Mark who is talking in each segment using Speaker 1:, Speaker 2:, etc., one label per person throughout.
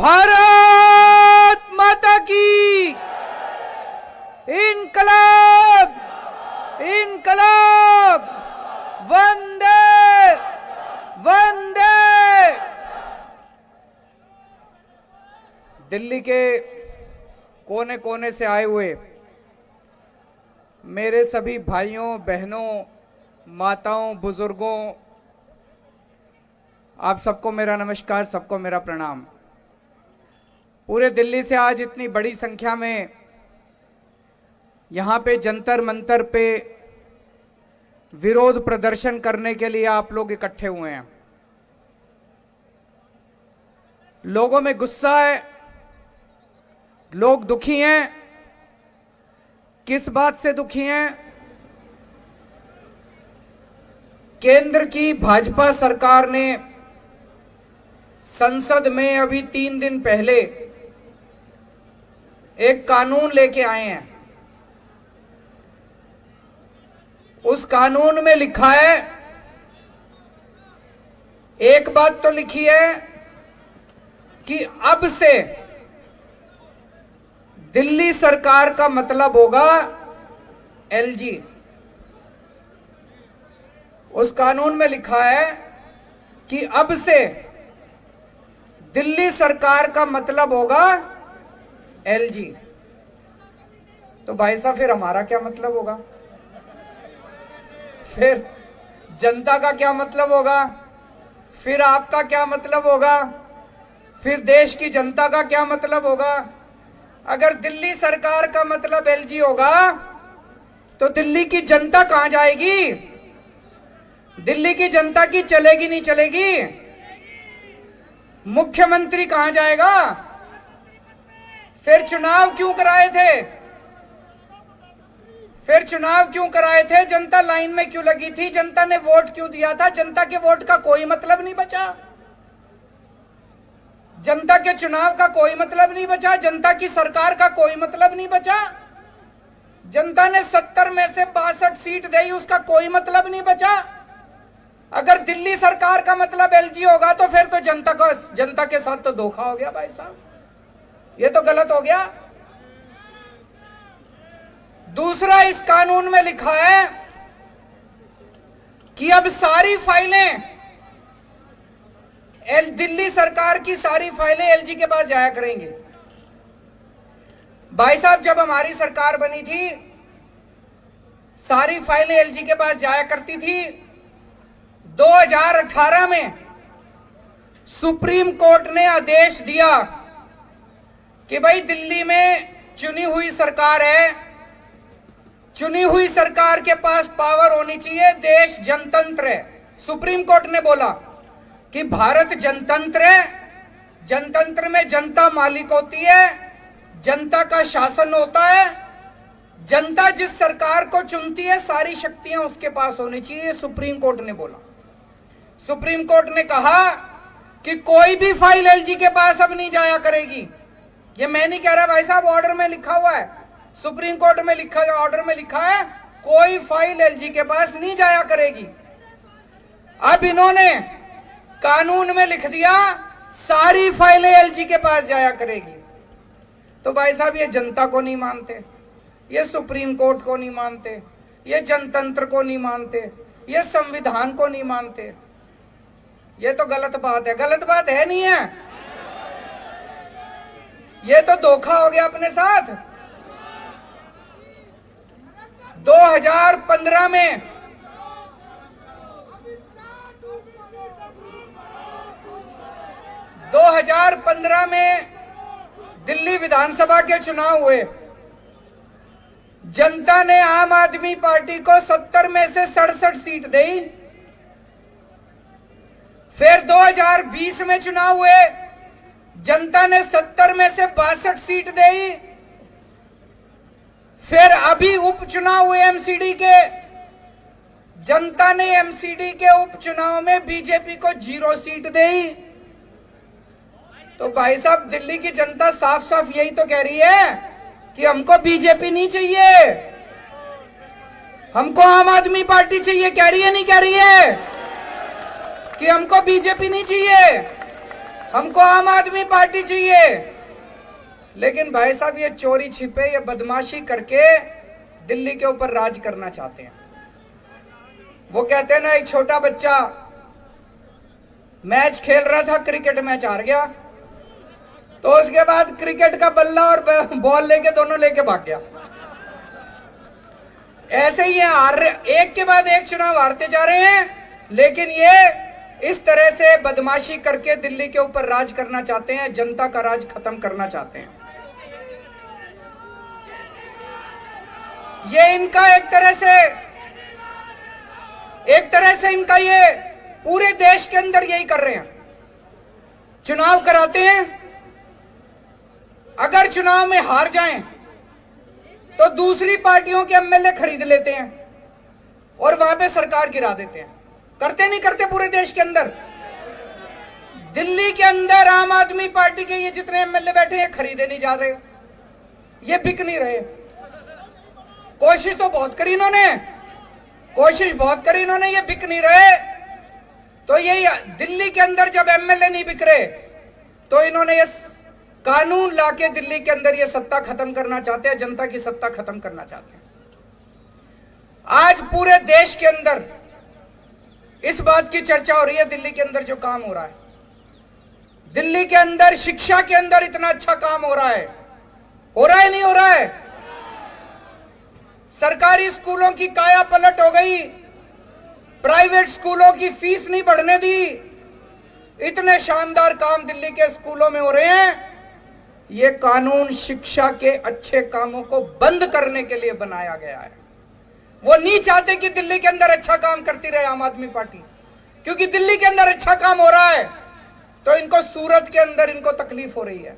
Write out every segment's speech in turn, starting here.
Speaker 1: भारत माता की इनकलाब इनकलाब वंदे वंदे। दिल्ली के कोने कोने से आए हुए मेरे सभी भाइयों बहनों माताओं बुजुर्गों, आप सबको मेरा नमस्कार, सबको मेरा प्रणाम। पूरे दिल्ली से आज इतनी बड़ी संख्या में यहां पे जंतर मंतर पे विरोध प्रदर्शन करने के लिए आप लोग इकट्ठे हुए हैं। लोगों में गुस्सा है, लोग दुखी हैं। किस बात से दुखी हैं? केंद्र की भाजपा सरकार ने संसद में अभी 3 दिन पहले एक कानून लेके आए हैं। उस कानून में लिखा है, एक बात तो लिखी है कि अब से दिल्ली सरकार का मतलब होगा एलजी। उस कानून में लिखा है कि अब से दिल्ली सरकार का मतलब होगा एलजी। तो भाई साहब फिर हमारा क्या मतलब होगा? फिर जनता का क्या मतलब होगा? फिर आपका क्या मतलब होगा? फिर देश की जनता का क्या मतलब होगा? अगर दिल्ली सरकार का मतलब एलजी होगा तो दिल्ली की जनता कहां जाएगी? दिल्ली की जनता की चलेगी नहीं चलेगी? मुख्यमंत्री कहां जाएगा? फिर चुनाव क्यों कराए थे? फिर चुनाव क्यों कराए थे? जनता लाइन में क्यों लगी थी? जनता ने वोट क्यों दिया था? जनता के वोट का कोई मतलब नहीं बचा। जनता के चुनाव का कोई मतलब नहीं बचा। जनता की सरकार का कोई मतलब नहीं बचा। जनता ने 70 में से 62 सीट दी, उसका कोई मतलब नहीं बचा। अगर दिल्ली सरकार का मतलब एलजी होगा तो फिर तो जनता के साथ तो धोखा हो गया भाई साहब, ये तो गलत हो गया। दूसरा, इस कानून में लिखा है कि अब सारी फाइलें दिल्ली सरकार की सारी फाइलें एलजी के पास जाया करेंगे। भाई साहब, जब हमारी सरकार बनी थी सारी फाइलें एलजी के पास जाया करती थी। 2018 में सुप्रीम कोर्ट ने आदेश दिया कि भाई दिल्ली में चुनी हुई सरकार है, चुनी हुई सरकार के पास पावर होनी चाहिए, देश जनतंत्र है। सुप्रीम कोर्ट ने बोला कि भारत जनतंत्र है, जनतंत्र में जनता मालिक होती है, जनता का शासन होता है, जनता जिस सरकार को चुनती है सारी शक्तियां उसके पास होनी चाहिए, सुप्रीम कोर्ट ने बोला। सुप्रीम कोर्ट ने कहा कि कोई भी फाइल एलजी के पास अब नहीं जाया करेगी। ये मैं नहीं कह रहा भाई साहब, ऑर्डर में लिखा हुआ है, सुप्रीम कोर्ट में लिखा है, ऑर्डर में लिखा है कोई फाइल एलजी के पास नहीं जाया करेगी। अब इन्होंने कानून में लिख दिया सारी फाइलें एलजी के पास जाया करेगी। तो भाई साहब, ये जनता को नहीं मानते, ये सुप्रीम कोर्ट को नहीं मानते, ये जनतंत्र को नहीं मानते, ये संविधान को नहीं मानते। ये तो गलत बात है। गलत बात है नहीं है? ये तो धोखा हो गया अपने साथ। 2015 में दिल्ली विधानसभा के चुनाव हुए। जनता ने आम आदमी पार्टी को 70 में से 67 सीट दी। फिर 2020 में चुनाव हुए, जनता ने 70 में से 62 सीट दी। फिर अभी उपचुनाव हुए एमसीडी के, जनता ने एमसीडी के उपचुनाव में बीजेपी को 0 सीट दी। तो भाई साहब, दिल्ली की जनता साफ साफ यही तो कह रही है कि हमको बीजेपी नहीं चाहिए, हमको आम आदमी पार्टी चाहिए। कह रही है नहीं कह रही है कि हमको बीजेपी नहीं चाहिए, हमको आम आदमी पार्टी चाहिए। लेकिन भाई साहब ये चोरी छिपे, ये बदमाशी करके दिल्ली के ऊपर राज करना चाहते हैं। वो कहते हैं ना, एक छोटा बच्चा मैच खेल रहा था, क्रिकेट मैच हार गया, तो उसके बाद क्रिकेट का बल्ला और बॉल लेके दोनों लेके भाग गया। ऐसे ही एक के बाद एक चुनाव हारते जा रहे हैं, लेकिन ये इस तरह से बदमाशी करके दिल्ली के ऊपर राज करना चाहते हैं, जनता का राज खत्म करना चाहते हैं। ये इनका एक तरह से इनका ये पूरे देश के अंदर यही कर रहे हैं। चुनाव कराते हैं, अगर चुनाव में हार जाएं तो दूसरी पार्टियों के एमएलए खरीद लेते हैं और वहां पे सरकार गिरा देते हैं। करते नहीं करते पूरे देश के अंदर? दिल्ली के अंदर आम आदमी पार्टी के ये जितने एमएलए बैठे हैं खरीदे नहीं जा रहे, ये बिक नहीं रहे। कोशिश तो बहुत करी इन्होंने, ये बिक नहीं रहे। तो ये दिल्ली के अंदर जब एमएलए नहीं बिक रहे तो इन्होंने ये कानून लाके दिल्ली के अंदर ये सत्ता खत्म करना चाहते हैं, जनता की सत्ता खत्म करना चाहते हैं। आज पूरे देश के अंदर इस बात की चर्चा हो रही है, दिल्ली के अंदर जो काम हो रहा है, दिल्ली के अंदर शिक्षा के अंदर इतना अच्छा काम हो रहा है नहीं हो रहा है? सरकारी स्कूलों की काया पलट हो गई, प्राइवेट स्कूलों की फीस नहीं बढ़ने दी। इतने शानदार काम दिल्ली के स्कूलों में हो रहे हैं। ये कानून शिक्षा के अच्छे कामों को बंद करने के लिए बनाया गया है। वो नहीं चाहते कि दिल्ली के अंदर अच्छा काम करती रहे आम आदमी पार्टी, क्योंकि दिल्ली के अंदर अच्छा काम हो रहा है तो इनको सूरत के अंदर इनको तकलीफ हो रही है,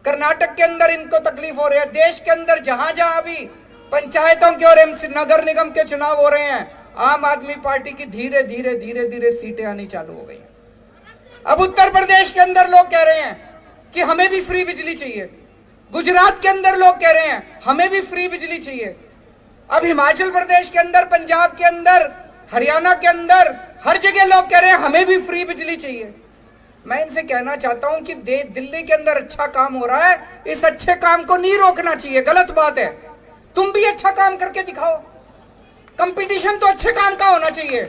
Speaker 1: कर्नाटक के अंदर इनको तकलीफ हो रही है। देश के अंदर जहां जहां भी पंचायतों के और नगर निगम के चुनाव हो रहे हैं, आम आदमी पार्टी की धीरे धीरे सीटें आनी चालू हो गई। अब उत्तर प्रदेश के अंदर लोग कह रहे हैं कि हमें भी फ्री बिजली चाहिए, गुजरात के अंदर लोग कह रहे हैं हमें भी फ्री बिजली चाहिए। अब हिमाचल प्रदेश के अंदर, पंजाब के अंदर, हरियाणा के अंदर हर जगह लोग कह रहे हैं हमें भी फ्री बिजली चाहिए। मैं इनसे कहना चाहता हूं कि दिल्ली के अंदर अच्छा काम हो रहा है, इस अच्छे काम को नहीं रोकना चाहिए। गलत बात है, तुम भी अच्छा काम करके दिखाओ। कंपटीशन तो अच्छे काम का होना चाहिए।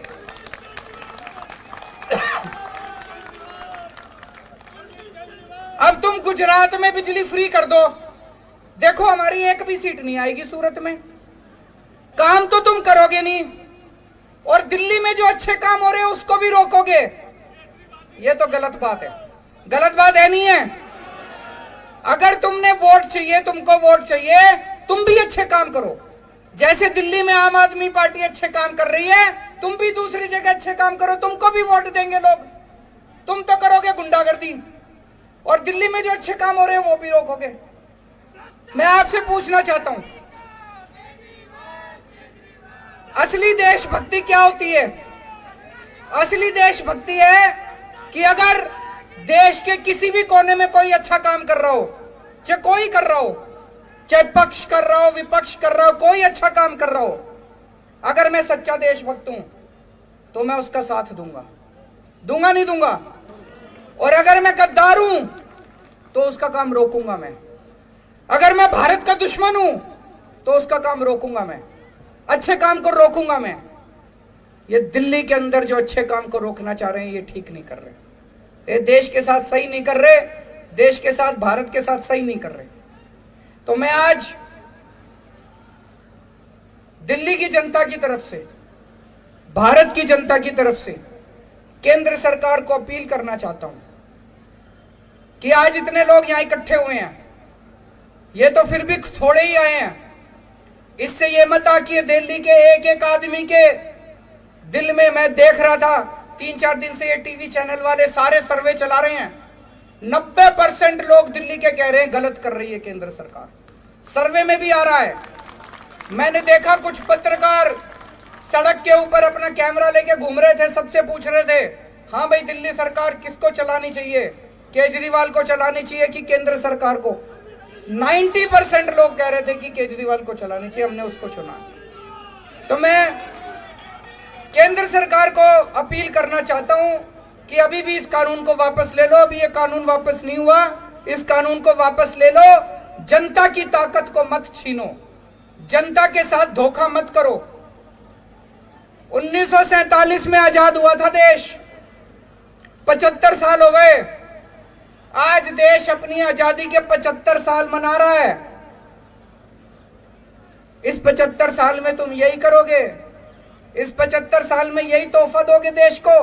Speaker 1: अब तुम गुजरात में बिजली फ्री कर दो, देखो हमारी एक भी सीट नहीं आएगी सूरत में। काम तो तुम करोगे नहीं, और दिल्ली में जो अच्छे काम हो रहे हैं उसको भी रोकोगे। ये तो गलत बात है। गलत बात है नहीं है? अगर तुमने वोट चाहिए, तुमको वोट चाहिए, तुम भी अच्छे काम करो। जैसे दिल्ली में आम आदमी पार्टी अच्छे काम कर रही है, तुम भी दूसरी जगह अच्छे काम करो, तुमको भी वोट देंगे लोग। तुम तो करोगे गुंडागर्दी, और दिल्ली में जो अच्छे काम हो रहे हैं वो भी रोकोगे। मैं आपसे पूछना चाहता हूं, असली देशभक्ति क्या होती है? असली देशभक्ति है कि अगर देश के किसी भी कोने में कोई अच्छा काम कर रहा हो, चाहे कोई कर रहा हो, चाहे पक्ष कर रहा हो, विपक्ष कर रहा हो, कोई अच्छा काम कर रहा हो, अगर मैं सच्चा देशभक्त हूं तो मैं उसका साथ दूंगा, नहीं दूंगा। और अगर मैं गद्दार हूं तो उसका काम रोकूंगा मैं। अगर मैं भारत का दुश्मन हूं तो उसका काम रोकूंगा मैं, अच्छे काम को रोकूंगा मैं। ये दिल्ली के अंदर जो अच्छे काम को रोकना चाह रहे हैं ये ठीक नहीं कर रहे, ये देश के साथ सही नहीं कर रहे, देश के साथ, भारत के साथ सही नहीं कर रहे। तो मैं आज दिल्ली की जनता की तरफ से, भारत की जनता की तरफ से केंद्र सरकार को अपील करना चाहता हूं कि आज इतने लोग यहां इकट्ठे हुए हैं, ये तो फिर भी थोड़े ही आए हैं। इससे ये मत आकिए दिल्ली के एक एक आदमी के दिल में। मैं देख रहा था 3-4 दिन से ये टीवी चैनल वाले सारे सर्वे चला रहे हैं, 90% लोग दिल्ली के कह रहे हैं गलत कर रही है केंद्र सरकार। सर्वे में भी आ रहा है। मैंने देखा कुछ पत्रकार सड़क के ऊपर अपना कैमरा लेके घूम रहे थे, सबसे पूछ रहे थे, हाँ भाई दिल्ली सरकार किसको चलानी चाहिए, केजरीवाल को चलानी चाहिए कि केंद्र सरकार को? 90% लोग कह रहे थे कि केजरीवाल को चलानी चाहिए, हमने उसको चुना। तो मैं केंद्र सरकार को अपील करना चाहता हूं कि अभी भी इस कानून को वापस ले लो, अभी ये कानून वापस नहीं हुआ, इस कानून को वापस ले लो। जनता की ताकत को मत छीनो, जनता के साथ धोखा मत करो। 1947 में आजाद हुआ था देश, 75 साल हो गए। आज देश अपनी आजादी के 75 साल मना रहा है। इस 75 साल में तुम यही करोगे? इस 75 साल में यही तोहफा दोगे देश को?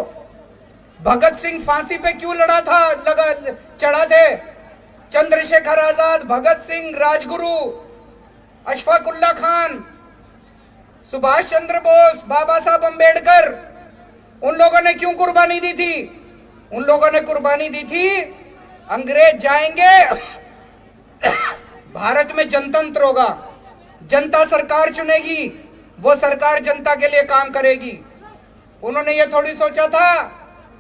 Speaker 1: भगत सिंह फांसी पे क्यों चढ़ा थे? चंद्रशेखर आजाद, भगत सिंह, राजगुरु, अशफाकुल्ला खान, सुभाष चंद्र बोस, बाबा साहब अंबेडकर, उन लोगों ने क्यों कुर्बानी दी थी? उन लोगों ने कुर्बानी दी थी, अंग्रेज जाएंगे, भारत में जनतंत्र होगा, जनता सरकार चुनेगी, वो सरकार जनता के लिए काम करेगी। उन्होंने ये थोड़ी सोचा था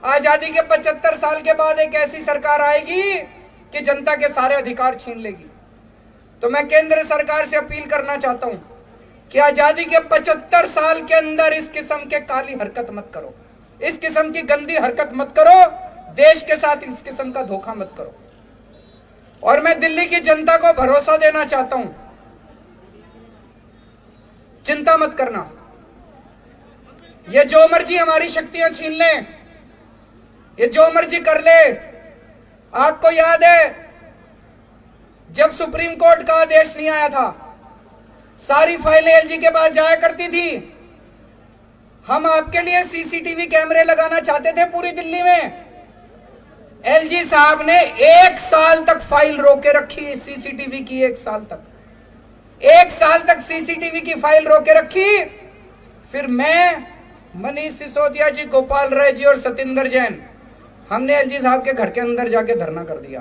Speaker 1: आजादी के 75 साल के बाद एक ऐसी सरकार आएगी कि जनता के सारे अधिकार छीन लेगी। तो मैं केंद्र सरकार से अपील करना चाहता हूं कि आजादी के 75 साल के अंदर इस किस्म के काली हरकत मत करो, इस किस्म की गंदी हरकत मत करो, देश के साथ इस किस्म का धोखा मत करो। और मैं दिल्ली की जनता को भरोसा देना चाहता हूं, चिंता मत करना, ये जो मर्जी हमारी शक्तियां छीन ले, ये जो मर्जी कर ले। आपको याद है जब सुप्रीम कोर्ट का आदेश नहीं आया था, सारी फाइलें एलजी के पास जाया करती थी। हम आपके लिए सीसीटीवी कैमरे लगाना चाहते थे पूरी दिल्ली में। एलजी साहब ने 1 साल तक फाइल रोके रखी, सीसीटीवी की। 1 साल तक सीसीटीवी की फाइल रोके रखी। फिर मैं, मनीष सिसोदिया जी, गोपाल राय जी और सतिंदर जैन, हमने एलजी साहब के घर के अंदर जाके धरना कर दिया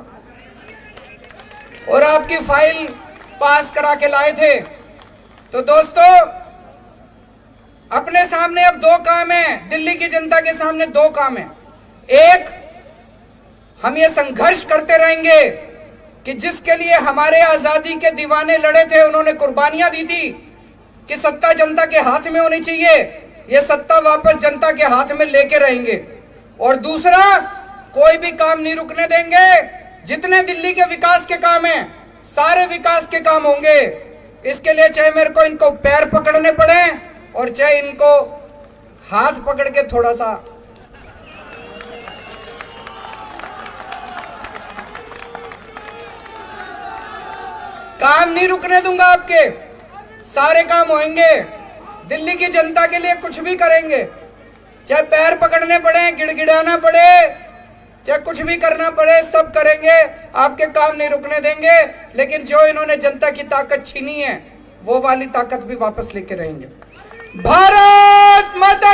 Speaker 1: और आपकी फाइल पास करा के लाए थे। तो दोस्तों, अपने सामने अब 2 काम है, दिल्ली की जनता के सामने 2 काम है। एक, हम ये संघर्ष करते रहेंगे कि जिसके लिए हमारे आजादी के दीवाने लड़े थे, उन्होंने कुर्बानियां दी थी कि सत्ता जनता के हाथ में होनी चाहिए, ये सत्ता वापस जनता के हाथ में लेके रहेंगे। और दूसरा, कोई भी काम नहीं रुकने देंगे। जितने दिल्ली के विकास के काम हैं, सारे विकास के काम होंगे। इसके लिए चाहे मेरे को इनको पैर पकड़ने पड़े और चाहे इनको हाथ पकड़ के थोड़ा सा काम नहीं रुकने दूंगा। आपके सारे काम होंगे। दिल्ली की जनता के लिए कुछ भी करेंगे, चाहे पैर पकड़ने पड़े, गिड़गिड़ाना पड़े, चाहे कुछ भी करना पड़े, सब करेंगे। आपके काम नहीं रुकने देंगे। लेकिन जो इन्होंने जनता की ताकत छीनी है, वो वाली ताकत भी वापस लेके रहेंगे। भारत माता